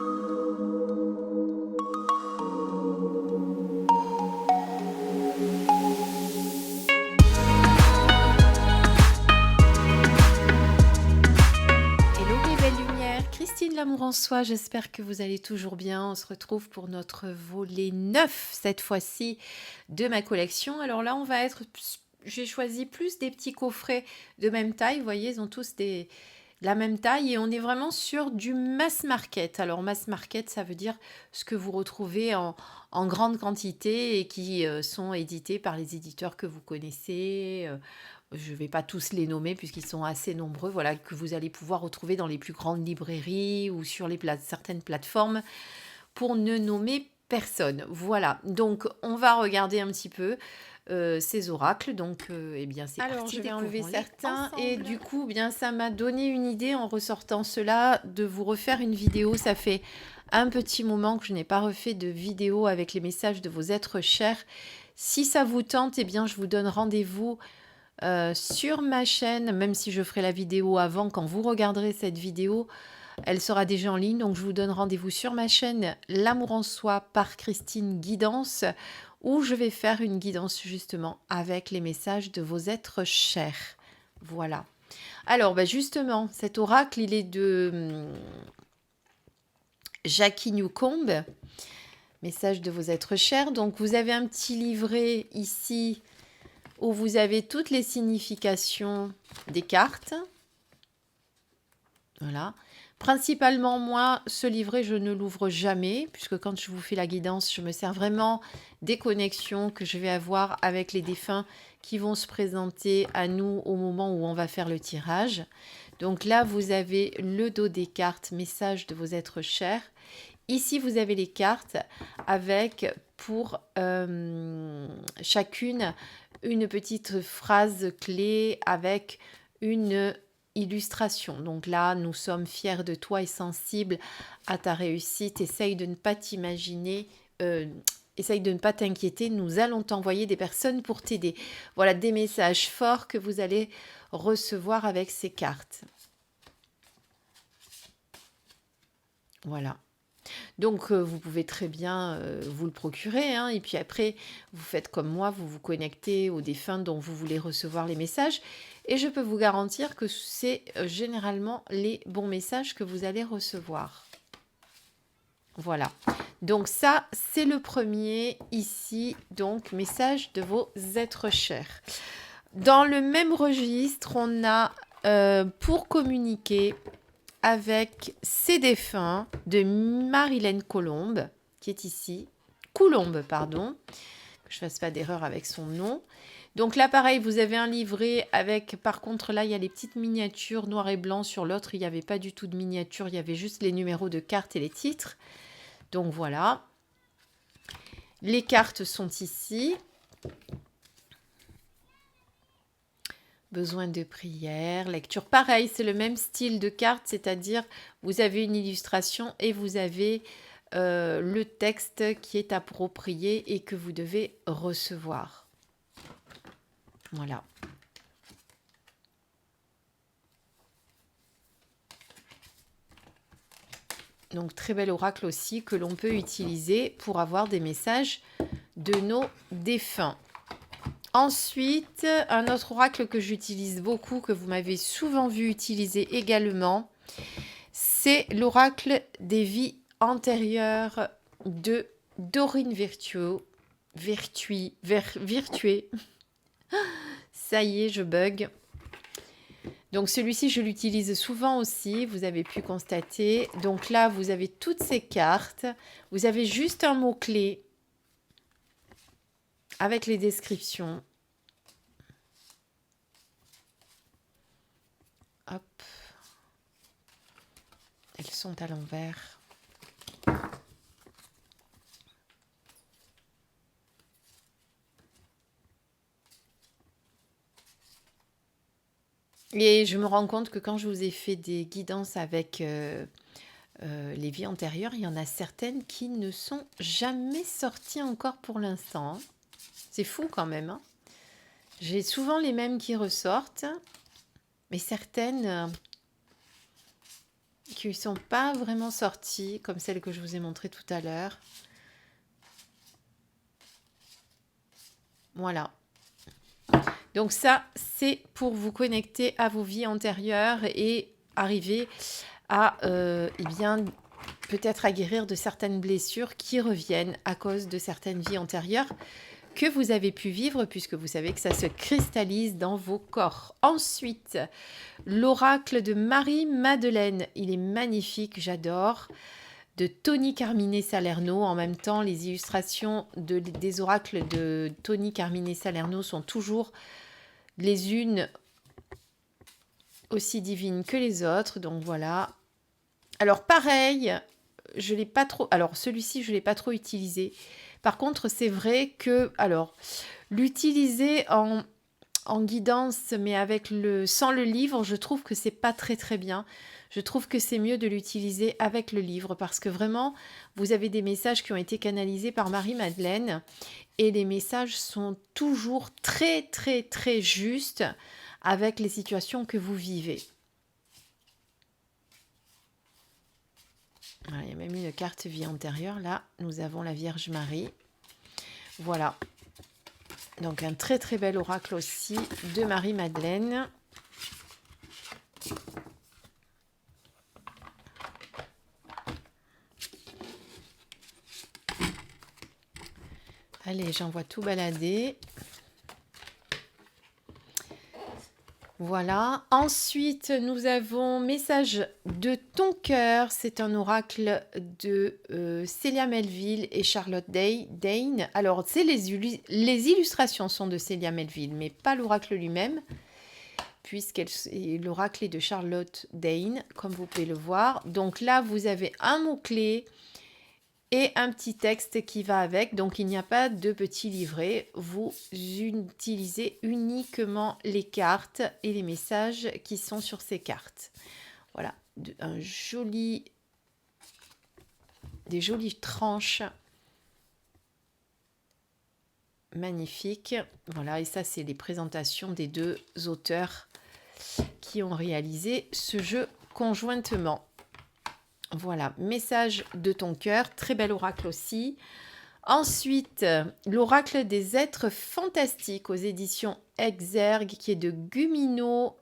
Hello mes belles lumières, Christine L'Amour en Soi, j'espère que vous allez toujours bien. On se retrouve pour notre volet 9, cette fois-ci, de ma collection. Alors là, j'ai choisi plus des petits coffrets de même taille. Vous voyez, ils ont tous de la même taille et on est vraiment sur du mass market. Alors mass market, ça veut dire ce que vous retrouvez en grande quantité et qui sont édités par les éditeurs que vous connaissez. Je ne vais pas tous les nommer puisqu'ils sont assez nombreux, voilà, que vous allez pouvoir retrouver dans les plus grandes librairies ou sur certaines plateformes, pour ne nommer personne. Voilà, donc on va regarder un petit peu ces oracles. Donc, eh bien, c'est Alors, parti, je vais enlever découvrons-les certains ensemble. et du coup, bien, ça m'a donné une idée en ressortant cela de vous refaire une vidéo. Ça fait un petit moment que je n'ai pas refait de vidéo avec les messages de vos êtres chers. Si ça vous tente, eh bien, je vous donne rendez-vous sur ma chaîne, même si je ferai la vidéo avant, quand vous regarderez cette vidéo, elle sera déjà en ligne. Donc, je vous donne rendez-vous sur ma chaîne L'Amour en Soi par Christine Guidance, où je vais faire une guidance justement avec les messages de vos êtres chers. Voilà. Alors, justement, cet oracle, il est de Jackie Newcomb, message de vos êtres chers. Donc, vous avez un petit livret ici où vous avez toutes les significations des cartes. Voilà. Principalement, moi, ce livret, je ne l'ouvre jamais, puisque quand je vous fais la guidance, je me sers vraiment des connexions que je vais avoir avec les défunts qui vont se présenter à nous au moment où on va faire le tirage. Donc là, vous avez le dos des cartes, message de vos êtres chers. Ici, vous avez les cartes avec pour chacune une petite phrase clé avec une illustration. Donc là, nous sommes fiers de toi et sensibles à ta réussite. Essaye de ne pas t'imaginer, essaye de ne pas t'inquiéter. Nous allons t'envoyer des personnes pour t'aider. Voilà des messages forts que vous allez recevoir avec ces cartes. Voilà. Donc, vous pouvez très bien vous le procurer. Hein, et puis après, vous faites comme moi, vous vous connectez aux défunts dont vous voulez recevoir les messages. Et je peux vous garantir que c'est généralement les bons messages que vous allez recevoir. Voilà. Donc ça, c'est le premier ici. Donc, message de vos êtres chers. Dans le même registre, on a pour communiquer avec ses défunts de Marilène Colombe, qui est ici. Coulombe, pardon. Que je ne fasse pas d'erreur avec son nom. Donc là, pareil, vous avez un livret avec, par contre, là, il y a les petites miniatures noir et blanc. Sur l'autre, il n'y avait pas du tout de miniatures. Il y avait juste les numéros de cartes et les titres. Donc voilà. Les cartes sont ici. Besoin de prière, lecture. Pareil, c'est le même style de carte, c'est-à-dire vous avez une illustration et vous avez le texte qui est approprié et que vous devez recevoir. Voilà. Donc, très bel oracle aussi que l'on peut utiliser pour avoir des messages de nos défunts. Ensuite, un autre oracle que j'utilise beaucoup, que vous m'avez souvent vu utiliser également, c'est l'oracle des vies antérieures de Dorine Virtué. Ça y est, je bug. Donc celui-ci, je l'utilise souvent aussi, vous avez pu constater. Donc là, vous avez toutes ces cartes. Vous avez juste un mot-clé avec les descriptions. Hop. Elles sont à l'envers. Et je me rends compte que quand je vous ai fait des guidances avec les vies antérieures, il y en a certaines qui ne sont jamais sorties encore pour l'instant. Hein. C'est fou quand même. Hein. J'ai souvent les mêmes qui ressortent, mais certaines qui ne sont pas vraiment sorties, comme celles que je vous ai montrées tout à l'heure. Voilà. Donc ça, c'est pour vous connecter à vos vies antérieures et arriver à, eh bien, peut-être à guérir de certaines blessures qui reviennent à cause de certaines vies antérieures que vous avez pu vivre, puisque vous savez que ça se cristallise dans vos corps. Ensuite, l'oracle de Marie-Madeleine. Il est magnifique, j'adore. De Tony Carmine Salerno. En même temps, les illustrations des oracles de Tony Carmine Salerno sont toujours les unes aussi divines que les autres. Donc voilà. Alors pareil, je l'ai pas trop. Alors celui-ci, je l'ai pas trop utilisé. Par contre, c'est vrai que, alors, l'utiliser en guidance, mais sans le livre, je trouve que c'est pas très très bien. Je trouve que c'est mieux de l'utiliser avec le livre parce que vraiment, vous avez des messages qui ont été canalisés par Marie-Madeleine et les messages sont toujours très très très justes avec les situations que vous vivez. Voilà, il y a même une carte vie antérieure. Là, nous avons la Vierge Marie. Voilà. Donc, un très très bel oracle aussi de Marie-Madeleine. Allez, j'envoie tout balader. Voilà. Ensuite, nous avons message de ton cœur. C'est un oracle de Célia Melville et Charlotte Dane. Alors, les illustrations sont de Célia Melville, mais pas l'oracle lui-même, l'oracle est de Charlotte Dane, comme vous pouvez le voir. Donc là, vous avez un mot-clé et un petit texte qui va avec. Donc, il n'y a pas de petit livret. Vous utilisez uniquement les cartes et les messages qui sont sur ces cartes. Voilà, des jolies tranches. Magnifiques. Voilà, et ça, c'est les présentations des deux auteurs qui ont réalisé ce jeu conjointement. Voilà, message de ton cœur, très bel oracle aussi. Ensuite, l'oracle des êtres fantastiques aux éditions Exergue, qui est de Gumino.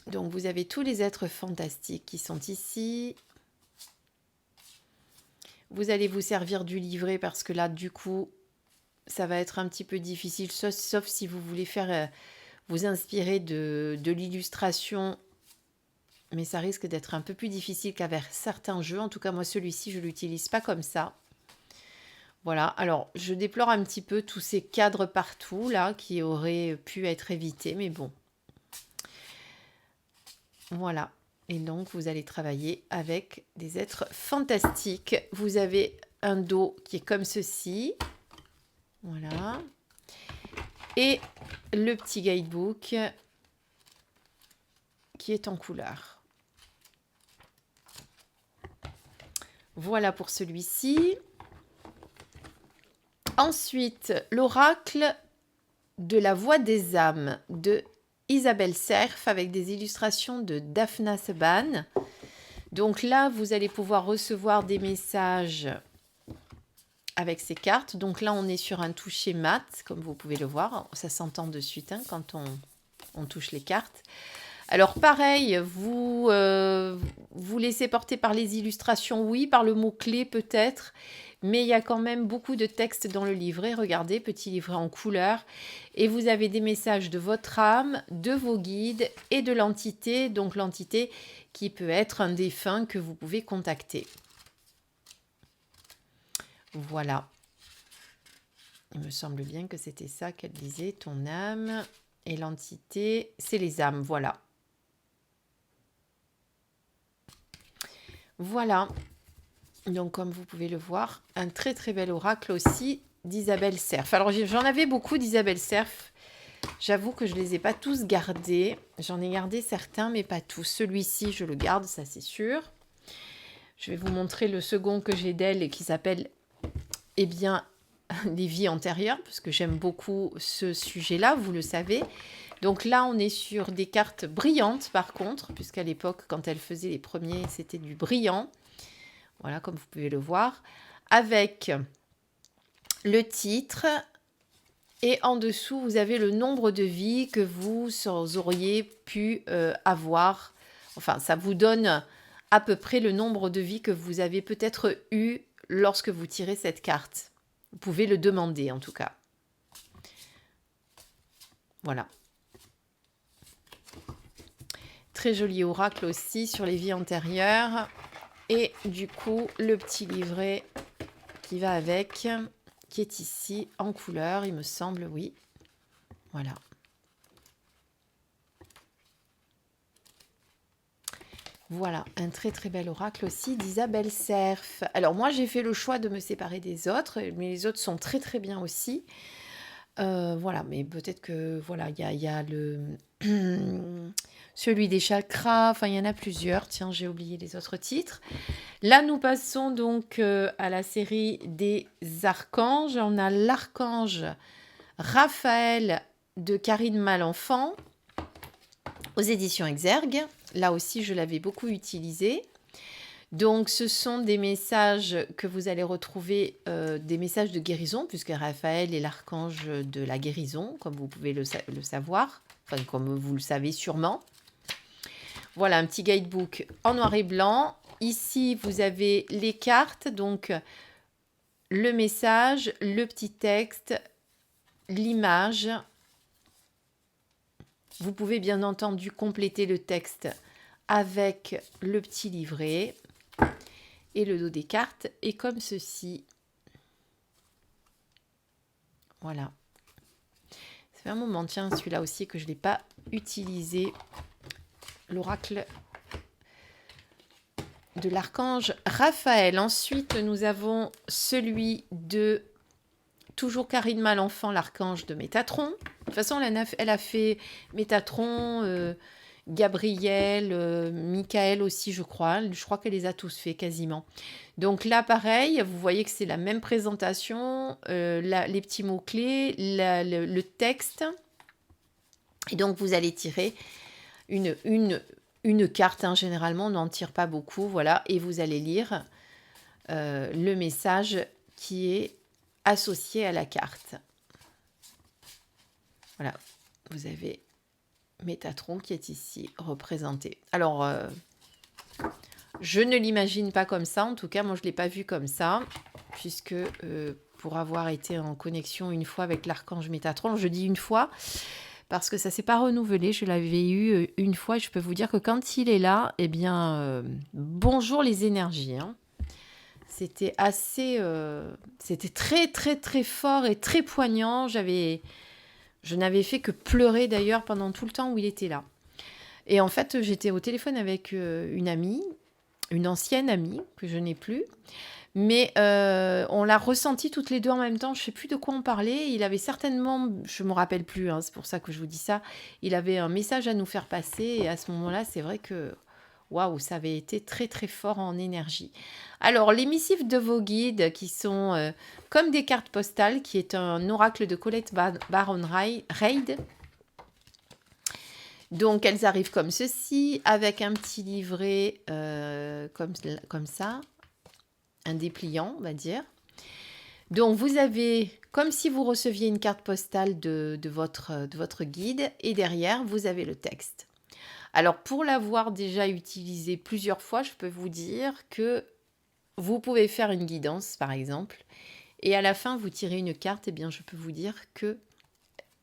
Donc, vous avez tous les êtres fantastiques qui sont ici. Vous allez vous servir du livret parce que là, du coup, ça va être un petit peu difficile, sauf si vous voulez faire... vous inspirer de l'illustration, mais ça risque d'être un peu plus difficile qu'avec certains jeux. En tout cas, moi, celui-ci, je ne l'utilise pas comme ça. Voilà, alors, je déplore un petit peu tous ces cadres partout, là, qui auraient pu être évités, mais bon. Voilà, et donc, vous allez travailler avec des êtres fantastiques. Vous avez un dos qui est comme ceci. Voilà. Et le petit guidebook qui est en couleur. Voilà pour celui-ci. Ensuite, l'oracle de la voix des âmes de Isabelle Cerf avec des illustrations de Daphna Seban. Donc là, vous allez pouvoir recevoir des messages avec ces cartes. Donc là, on est sur un toucher mat, comme vous pouvez le voir. Ça s'entend de suite quand on touche les cartes. Alors pareil, vous vous laissez porter par les illustrations, oui, par le mot-clé peut-être, mais il y a quand même beaucoup de texte dans le livret. Regardez, petit livret en couleur. Et vous avez des messages de votre âme, de vos guides et de l'entité. Donc l'entité qui peut être un défunt que vous pouvez contacter. Voilà. Il me semble bien que c'était ça qu'elle disait. Ton âme et l'entité, c'est les âmes. Voilà. Voilà. Donc, comme vous pouvez le voir, un très très bel oracle aussi d'Isabelle Cerf. Alors, j'en avais beaucoup d'Isabelle Cerf. J'avoue que je ne les ai pas tous gardés. J'en ai gardé certains, mais pas tous. Celui-ci, je le garde, ça c'est sûr. Je vais vous montrer le second que j'ai d'elle et qui s'appelle, eh bien, les vies antérieures, parce que j'aime beaucoup ce sujet-là, vous le savez. Donc là, on est sur des cartes brillantes par contre, puisqu'à l'époque, quand elle faisait les premiers, c'était du brillant. Voilà, comme vous pouvez le voir. Avec le titre. Et en dessous, vous avez le nombre de vies que vous auriez pu avoir. Enfin, ça vous donne à peu près le nombre de vies que vous avez peut-être eu lorsque vous tirez cette carte. Vous pouvez le demander en tout cas. Voilà. Très joli oracle aussi sur les vies antérieures. Et du coup, le petit livret qui va avec, qui est ici en couleur, il me semble, oui. Voilà. Voilà, un très très bel oracle aussi d'Isabelle Cerf. Alors moi, j'ai fait le choix de me séparer des autres, mais les autres sont très très bien aussi. Voilà, mais peut-être que voilà, il y a le celui des chakras, enfin il y en a plusieurs. Tiens, j'ai oublié les autres titres. Là, nous passons donc à la série des archanges. On a l'archange Raphaël de Karine Malenfant aux éditions Exergue. Là aussi, je l'avais beaucoup utilisé. Donc, ce sont des messages que vous allez retrouver, des messages de guérison, puisque Raphaël est l'archange de la guérison, comme vous pouvez le savoir, enfin, comme vous le savez sûrement. Voilà, un petit guidebook en noir et blanc. Ici, vous avez les cartes, donc le message, le petit texte, l'image. Vous pouvez bien entendu compléter le texte avec le petit livret. Et le dos des cartes est comme ceci. Voilà. Ça fait un moment, tiens, celui-là aussi que je ne l'ai pas utilisé. L'oracle de l'archange Raphaël. Ensuite, nous avons celui de toujours Karine Malenfant, l'archange de Métatron. De toute façon, elle a fait Métatron, Gabriel, Michael aussi, je crois. Je crois qu'elle les a tous fait quasiment. Donc là, pareil, vous voyez que c'est la même présentation, les petits mots-clés, le texte. Et donc, vous allez tirer une carte. Hein, généralement, on n'en tire pas beaucoup. Voilà, et vous allez lire le message qui est associé à la carte. Voilà, vous avez Métatron qui est ici représenté. Alors, je ne l'imagine pas comme ça. En tout cas, moi, je ne l'ai pas vu comme ça, puisque pour avoir été en connexion une fois avec l'archange Métatron, je dis une fois, parce que ça ne s'est pas renouvelé. Je l'avais eu une fois et je peux vous dire que quand il est là, eh bien, bonjour les énergies. Hein. C'était assez... c'était très, très, très fort et très poignant. Je n'avais fait que pleurer d'ailleurs pendant tout le temps où il était là. Et en fait, j'étais au téléphone avec une amie, une ancienne amie que je n'ai plus. Mais on l'a ressenti toutes les deux en même temps. Je ne sais plus de quoi on parlait. Il avait certainement, je ne me rappelle plus, hein, c'est pour ça que je vous dis ça, il avait un message à nous faire passer. Et à ce moment-là, c'est vrai que, waouh, ça avait été très très fort en énergie. Alors, les missives de vos guides qui sont comme des cartes postales, qui est un oracle de Colette Baron Reid. Donc, elles arrivent comme ceci, avec un petit livret comme ça, un dépliant, on va dire. Donc, vous avez, comme si vous receviez une carte postale de votre guide, et derrière, vous avez le texte. Alors, pour l'avoir déjà utilisé plusieurs fois, je peux vous dire que vous pouvez faire une guidance, par exemple, et à la fin, vous tirez une carte, et bien, je peux vous dire que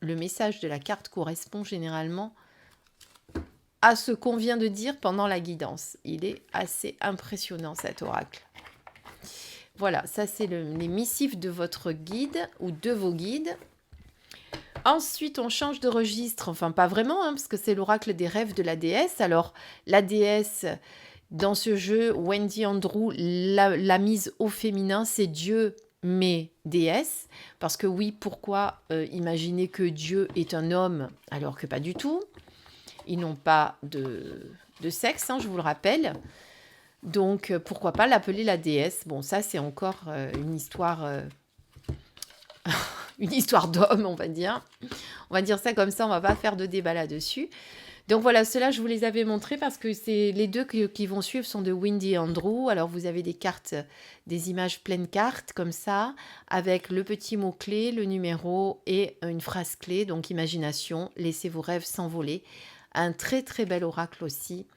le message de la carte correspond généralement à ce qu'on vient de dire pendant la guidance. Il est assez impressionnant, cet oracle. Voilà, ça, c'est les missifs de votre guide ou de vos guides. Ensuite, on change de registre, enfin pas vraiment, hein, parce que c'est l'oracle des rêves de la déesse. Alors, la déesse, dans ce jeu, Wendy Andrew l'a mise au féminin, c'est Dieu, mais déesse. Parce que oui, pourquoi imaginer que Dieu est un homme alors que pas du tout? Ils n'ont pas de sexe, hein, je vous le rappelle. Donc, pourquoi pas l'appeler la déesse? Bon, ça, c'est encore une histoire... une histoire d'homme, on va dire. On va dire ça comme ça, on va pas faire de débat là-dessus. Donc voilà, ceux-là, je vous les avais montrés parce que c'est les deux qui vont suivre sont de Wendy Andrew. Alors vous avez des cartes, des images pleines cartes comme ça, avec le petit mot-clé, le numéro et une phrase clé. Donc imagination, laissez vos rêves s'envoler. Un très très bel oracle aussi.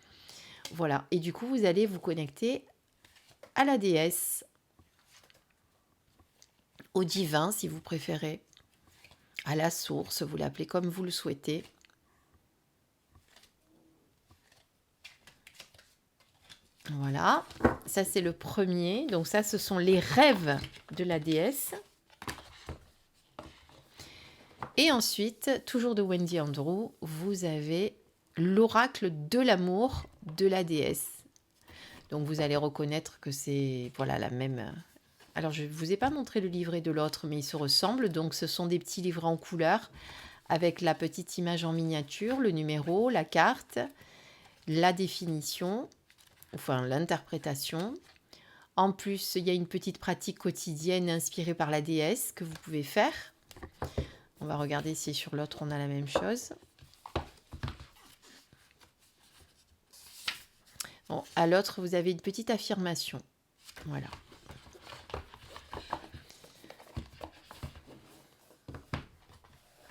Voilà, et du coup vous allez vous connecter à la déesse, au divin si vous préférez, à la source, vous l'appelez comme vous le souhaitez. Voilà, ça c'est le premier. Donc ça, ce sont les rêves de la déesse. Et ensuite, toujours de Wendy Andrew, vous avez l'oracle de l'amour de la déesse. Donc vous allez reconnaître que c'est voilà la même. Alors je ne vous ai pas montré le livret de l'autre, mais ils se ressemblent. Donc ce sont des petits livrets en couleur avec la petite image en miniature, le numéro, la carte, la définition, enfin l'interprétation. En plus, il y a une petite pratique quotidienne inspirée par la déesse que vous pouvez faire. On va regarder si sur l'autre on a la même chose. Bon, à l'autre, vous avez une petite affirmation. Voilà.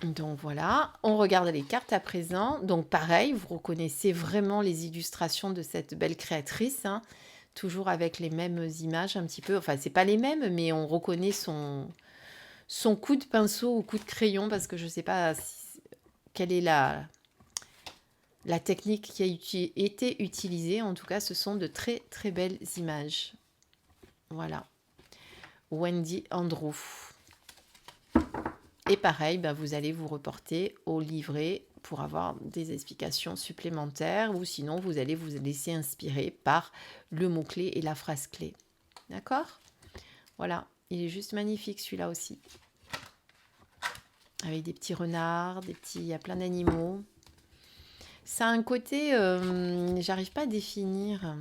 Donc voilà, on regarde les cartes à présent. Donc pareil, vous reconnaissez vraiment les illustrations de cette belle créatrice, hein, toujours avec les mêmes images un petit peu. Enfin, c'est pas les mêmes, mais on reconnaît son coup de pinceau ou coup de crayon parce que je ne sais pas quelle est la technique qui a été utilisée. En tout cas, ce sont de très très belles images. Voilà. Wendy Andrew. Et pareil, vous allez vous reporter au livret pour avoir des explications supplémentaires ou sinon vous allez vous laisser inspirer par le mot-clé et la phrase clé. D'accord ? Voilà, il est juste magnifique celui-là aussi. Avec des petits renards, il y a plein d'animaux. Ça a un côté, j'arrive pas à définir.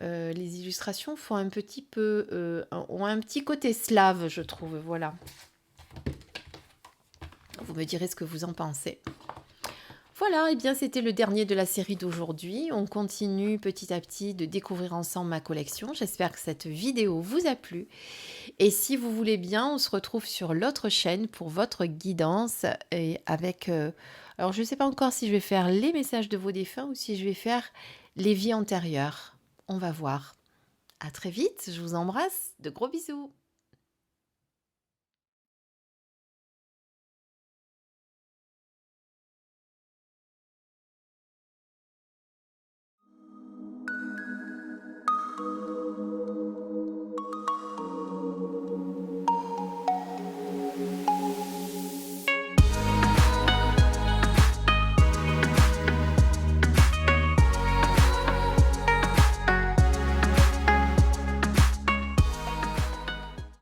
Les illustrations font un petit peu, ont un petit côté slave, je trouve. Voilà. Vous me direz ce que vous en pensez. Voilà, et bien c'était le dernier de la série d'aujourd'hui. On continue petit à petit de découvrir ensemble ma collection. J'espère que cette vidéo vous a plu. Et si vous voulez bien, on se retrouve sur l'autre chaîne pour votre guidance et avec... alors je ne sais pas encore si je vais faire les messages de vos défunts ou si je vais faire les vies antérieures. On va voir. À très vite, je vous embrasse. De gros bisous.